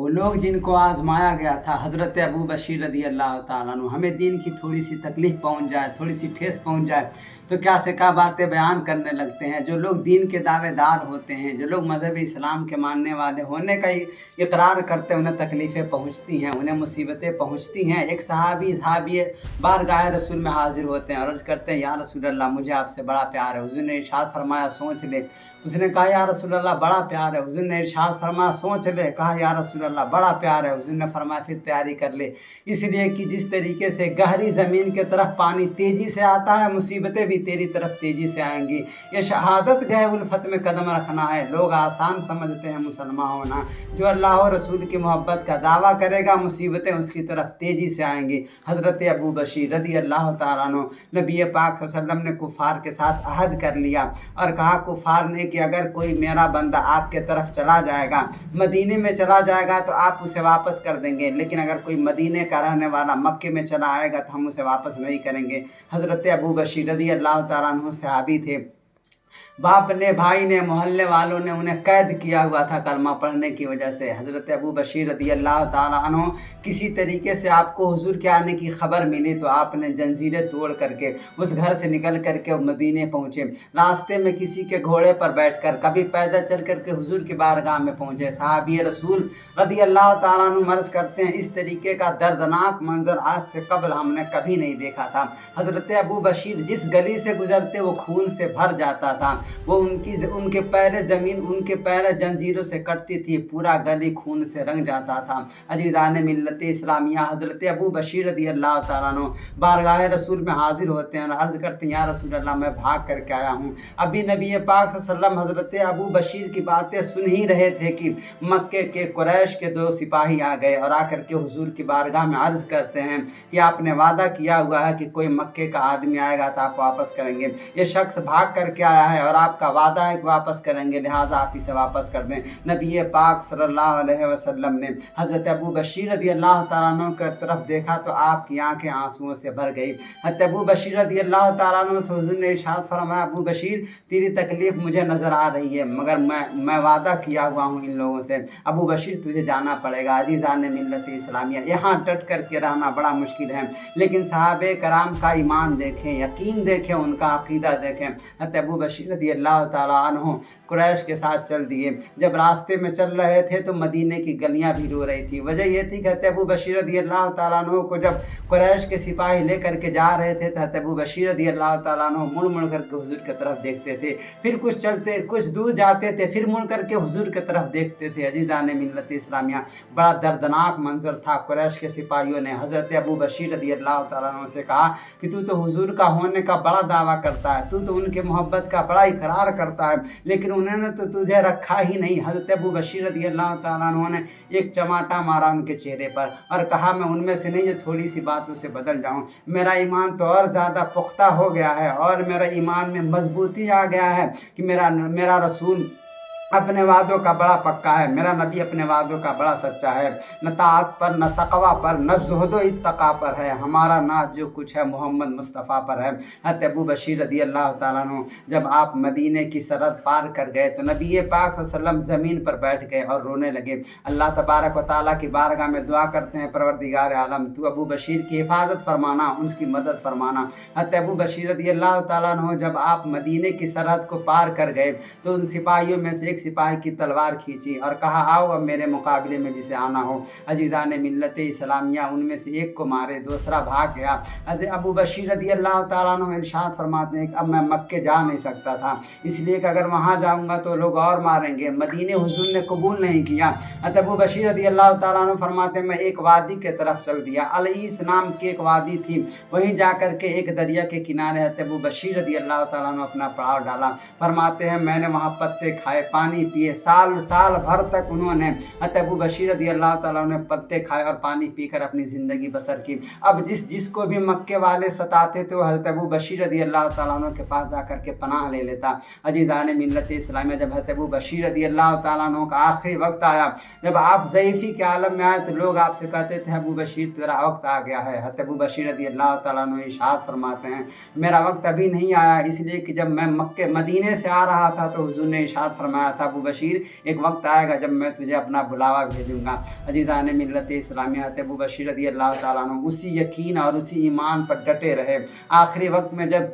वो लोग जिनको आज़माया गया था, हज़रत अबू बशीर रज़ी अल्लाह ताला अन्हु, हमें दीन की थोड़ी सी तकलीफ़ पहुंच जाए, थोड़ी सी ठेस पहुंच जाए तो क्या से क्या बातें बयान करने लगते हैं। जो लोग दीन के दावेदार होते हैं, जो लोग मज़हब इस्लाम के मानने वाले होने का इकरार करते हैं, उन्हें तकलीफ़ें पहुंचती हैं, उन्हें मुसीबतें पहुंचती हैं। एक सहाबी बारगाह रसूल में हाजिर होते हैं, अर्ज़ करते हैं, या रसूल अल्लाह, मुझे आपसे बड़ा प्यार है। हुज़ूर ने इरशाद फरमाया, सोच ले। उसने कहा, या रसूल अल्लाह, बड़ा प्यार है। हुज़ूर ने इरशाद फरमाया, सोच ले। कहा, या रसूल अल्लाह, बड़ा प्यार है। हुज़ूर ने फरमाया, फिर तैयारी कर ले, इसलिए कि जिस तरीके से गहरी ज़मीन के तरफ पानी तेज़ी से आता है, मुसीबतें भी तेरी तरफ तेज़ी से आएंगी। ये शहादत गए उल्फत में कदम रखना है। लोग आसान समझते हैं मुसलमान होना, जो अल्लाह और रसूल की मोहब्बत का दावा करेगा, मुसीबतें उसकी तरफ तेज़ी से आएंगी। हज़रत अबू बशीर रज़ी अल्लाह ताला अन्हु, नबी पाक सल्लल्लाहु अलैहि वसल्लम ने कुफ़ार के साथ अहद कर लिया और कहा कुफ़ार ने कि अगर कोई मेरा बंदा आपके तरफ चला जाएगा, मदीने में चला जाएगा तो आप उसे वापस कर देंगे, लेकिन अगर कोई मदीने का रहने वाला मक्के में चला आएगा तो हम उसे वापस नहीं करेंगे। हज़रत अबू बशीर रज़ी अल्लाह ताला अन्हु सहाबी थे। बाप ने, भाई ने, मोहल्ले वालों ने उन्हें कैद किया हुआ था कलमा पढ़ने की वजह से। हज़रत अबू बशीर रज़ी अल्लाह ताला अन्हु, किसी तरीके से आपको हुजूर के आने की खबर मिली तो आपने जंजीरें तोड़ करके उस घर से निकल करके मदीने पहुँचे। रास्ते में किसी के घोड़े पर बैठकर, कभी पैदल चल करके हुजूर की बारगाह में पहुँचे। सहाबी रसूल रज़ी अल्लाह ताला अन्हु मर्ज़ करते हैं, इस तरीके का दर्दनाक मंजर आज से कबल हमने कभी नहीं देखा था। हज़रत अबू बशीर जिस गली से गुजरते वो खून से भर जाता था। वो उनके पैर ज़मीन, उनके पैर जंजीरों से कटती थी, पूरा गली खून से रंग जाता था। अजीज़ान मिल्लत इस्लामिया, हज़रत अबू बशीर रज़ी अल्लाह ताला अन्हु बारगाह रसूल में हाजिर होते हैं और अर्ज़ करते हैं, या रसूल अल्लाह, मैं भाग करके आया हूँ। अभी नबी पाक सल्लल्लाहु अलैहि वसल्लम हज़रत अबू बशीर की बातें सुन ही रहे थे कि मक्के के कुरैश के 2 सिपाही आ गए और आकर के हुजूर की बारगाह में अर्ज़ करते हैं कि आपने वादा किया हुआ है कि कोई मक्के का आदमी आएगा तो आप वापस करेंगे। ये शख्स भाग करके आया है और आपका वादा है कि वापस करेंगे, लिहाजा आप इसे वापस कर दें। नबी पाक सल्लल्लाहु अलैहि वसल्लम ने हज़रत अबू बशीर रज़ी अल्लाह ताला अन्हु की तरफ देखा तो आपकी आंखें आंसुओं से भर गई। हज़रत अबू बशीर रज़ी अल्लाह ताला अन्हु से हुज़ूर ने इरशाद फरमाया, अबू बशीर, तेरी तकलीफ़ मुझे नज़र आ रही है, मगर मैं वादा किया हुआ हूँ इन लोगों से, अबू बशीर तुझे जाना पड़ेगा। अजीज़ान मिल्लत इस्लामिया, यहाँ डट करके रहना बड़ा मुश्किल है, लेकिन सहाबे कराम का ईमान देखें, यकीन देखें, उनका अकीदा देखें। हज़रत अबू बशीर रज़ी अल्लाह ताला अन्हु कुरैश के साथ चल दिए। जब रास्ते में चल रहे थे तो मदीने की गलियां भी रो रही थी। वजह यह थी कि हज़रत अबू बशीर रज़ी अल्लाह ताला अन्हु को जब कुरैश के सिपाही लेकर के जा रहे थे तो हज़रत अबू बशीर रज़ी अल्लाह ताला अन्हु मुड़ मुड़ करके हुजूर की तरफ देखते थे, फिर कुछ चलते, कुछ दूर जाते थे, फिर मुड़ करके हुजूर की तरफ देखते थे। अजीज़ान मिल्लत इस्लामिया, बड़ा दर्दनाक मंजर था। कुरैश के सिपाहियों ने हज़रत अबू बशीर रज़ी अल्लाह ताला अन्हु से कहा कि तू तो हुजूर का होने का बड़ा दावा करता है, तू तो उनके मोहब्बत का बड़ा इकरार करता है, लेकिन उन्होंने तो तुझे रखा ही नहीं। हज़रत अबू बशीर रज़ी अल्लाह ताला अन्हु ने एक चमाटा मारा उनके चेहरे पर और कहा, मैं उनमें से नहीं जो थोड़ी सी बातों से बदल जाऊं। मेरा ईमान तो और ज़्यादा पुख्ता हो गया है और मेरा ईमान में मजबूती आ गया है कि मेरा रसूल अपने वादों का बड़ा पक्का है, मेरा नबी अपने वादों का बड़ा सच्चा है। न ताअत पर, न तक़वा पर, न ज़ुहद व इत्तक़ा पर है, हमारा नाज जो कुछ है मोहम्मद मुस्तफ़ा पर है। हज़रत अबू बशीर रज़ी अल्लाह ताला अन्हु जब आप मदीने की सरहद पार कर गए तो नबी पाक सल्लल्लाहु अलैहि वसल्लम ज़मीन पर बैठ गए और रोने लगे। अल्लाह तबारक व तआला की बारगाह में दुआ करते हैं, परवरदिगार आलम, तू अबू बशीर की हिफाजत फरमाना, उसकी मदद फरमाना। हज़रत अबू बशीर रज़ी अल्लाह ताला अन्हु जब आप मदीने की सरहद को पार कर गए तो उन सिपाहियों में से एक सिपाही की तलवार खींची और कहा, आओ अब मेरे मुकाबले में जिसे आना हो। अजीज़ान मिल्लत इस्लामिया, उनमें से एक को मारे, दूसरा भाग गया। अबू बशीर रज़ी अल्लाह ताला अन्हु इरशाद फरमाते हैं कि अब मैं मक्के जा नहीं सकता था, इसलिए कि अगर वहाँ जाऊँगा तो लोग और मारेंगे। मदीने हुजूर ने कबूल नहीं किया। अबू बशीर रज़ी अल्लाह ताला अन्हु फरमाते हैं, मैं एक वादी के तरफ चल दिया। अल-ईस नाम की एक वादी थी, वहीं जा कर के एक दरिया के किनारे अबू बशीर रज़ी अल्लाह ताला अन्हु अपना पड़ाव डाला। फरमाते हैं, मैंने वहाँ पत्ते खाए, पानी पिए, साल भर तक उन्होंने अबू बशीर रज़ी अल्लाह ताला ने पत्ते खाए और पानी पीकर अपनी ज़िंदगी बसर की। अब जिसको भी मक्के वाले सताते थे वो हज़रत अबू बशीर रज़ी अल्लाह ताला के पास जाकर के पनाह ले लेता। अजीज़ान मिल्लत इस्लामिया, जब हज़रत अबू बशीर रज़ी अल्लाह ताला का आखिरी वक्त आया, जब आप ज़ईफ़ी के आलम में आए तो लोग आपसे कहते थे, अबू बशीर तेरा वक्त आ गया है। हज़रत अबू बशीर रज़ी अल्लाह ताला इरशाद फरमाते हैं, मेरा वक्त अभी नहीं आया, इसलिए कि जब मैं मक्के मदीने से आ रहा था तो हुजूर ने इरशाद फरमाया था अबू बशीर, एक वक्त आएगा जब मैं तुझे अपना बुलावा भेजूंगा। अजीज़ान मिल्लत इस्लामिया, अबू बशीर रज़ी अल्लाह ताला अन्हु उसी यकीन और उसी ईमान पर डटे रहे। आखिरी वक्त में जब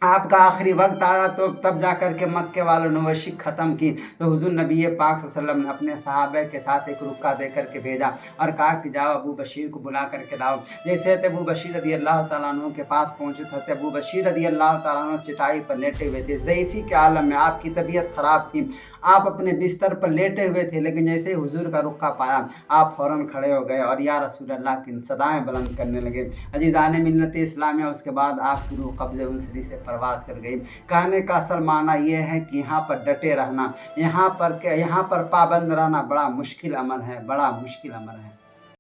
आपका आखिरी वक्त आया तो तब जा कर के मक्के वालों ने वशी ख़त्म की, तो हुज़ूर नबी पाक सल्लल्लाहु अलैहि वसल्लम ने अपने सहाबा के साथ एक रुक्का दे करके भेजा और कहा कि जाओ अबू बशीर को बुला करके लाओ। जैसे अबू बशीर रज़ी अल्लाह ताला अन्हु के पास पहुँचे थे, अबू बशीर रज़ी अल्लाह ताला अन्हु चटाई पर लेटे हुए थे, ज़ईफ़ी के आलम में, आपकी तबीयत ख़राब थी, आप अपने बिस्तर पर लेटे हुए थे, लेकिन जैसे ही हुजूर का रुक्का पाया आप फ़ौरन खड़े हो गए और या रसूल अल्लाह की सदाएं बुलंद करने लगे। अजीज़ान मिल्लत इस्लामिया, उसके बाद आपकी रूह कब्ज़े उनसरी से परवाज़ कर गई। कहने का असल माना ये है कि यहाँ पर डटे रहना, यहाँ पर पाबंद रहना बड़ा मुश्किल अमल है, बड़ा मुश्किल अमल है।